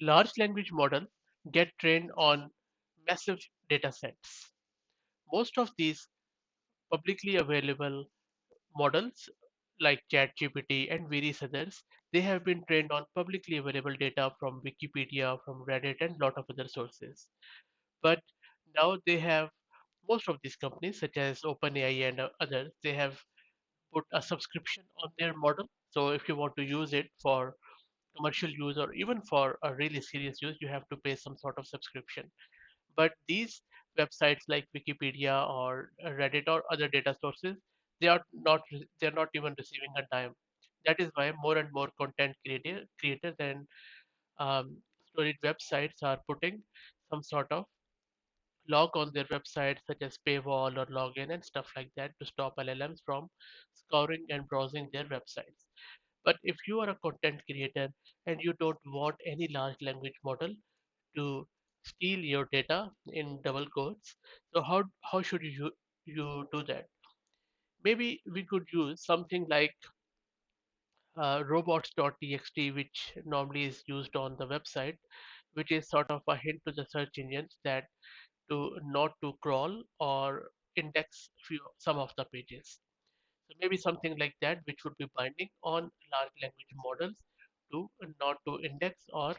Large language models get trained on massive data sets. Most of these publicly available models like ChatGPT and various others, they have been trained on publicly available data from Wikipedia, from Reddit, and a lot of other sources. But now they have most of these companies, such as OpenAI and others, they have put a subscription on their model. So if you want to use it for commercial use or even for a really serious use, you have to pay some sort of subscription. But these websites like Wikipedia or Reddit or other data sources, they're not even receiving a dime. That is why more and more content creators and storage websites are putting some sort of log on their website, such as paywall or login and stuff like that, to stop LLMs from scouring and browsing their websites. But if you are a content creator and you don't want any large language model to steal your data in double quotes, so how should you do that? Maybe we could use something like robots.txt, which normally is used on the website, which is sort of a hint to the search engines that to not to crawl or index some of the pages. So maybe something like that, which would be binding on large language models to not to index or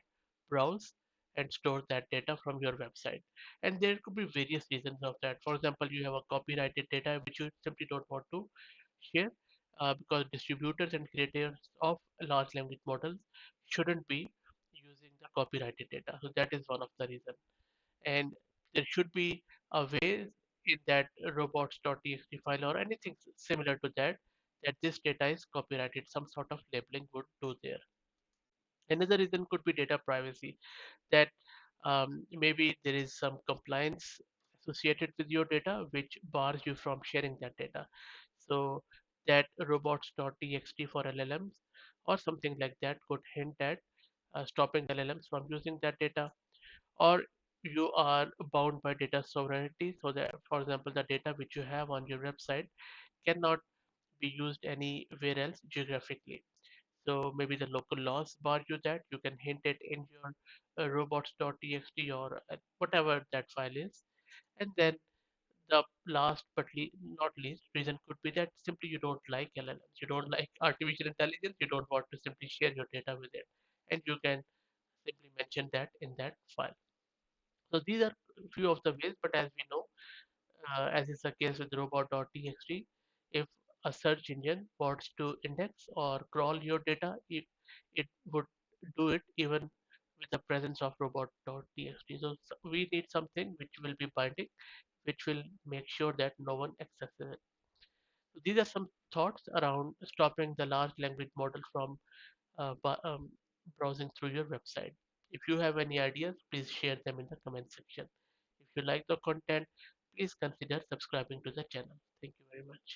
browse and store that data from your website. And there could be various reasons of that. For example, you have a copyrighted data which you simply don't want to share because distributors and creators of large language models shouldn't be using the copyrighted data. So that is one of the reasons. And there should be a way in that robots.txt file or anything similar to that, that this data is copyrighted. Some sort of labeling would do there. Another reason could be data privacy, that maybe there is some compliance associated with your data which bars you from sharing that data. So that robots.txt for LLMs or something like that could hint at stopping LLMs from using that data. Or you are bound by data sovereignty, so that for example the data which you have on your website cannot be used anywhere else geographically. So maybe the local laws bar you that. You can hint it in your robots.txt or whatever that file is. And then the last but not least reason could be that simply you don't like LLMs, you don't like artificial intelligence, you don't want to simply share your data with it, and you can simply mention that in that file. So these are few of the ways, but as we know, as is the case with robot.txt, if a search engine wants to index or crawl your data, it would do it even with the presence of robot.txt. So we need something which will be binding, which will make sure that no one accesses it. So these are some thoughts around stopping the large language model from browsing through your website. If you have any ideas, please share them in the comment section. If you like the content, please consider subscribing to the channel. Thank you very much.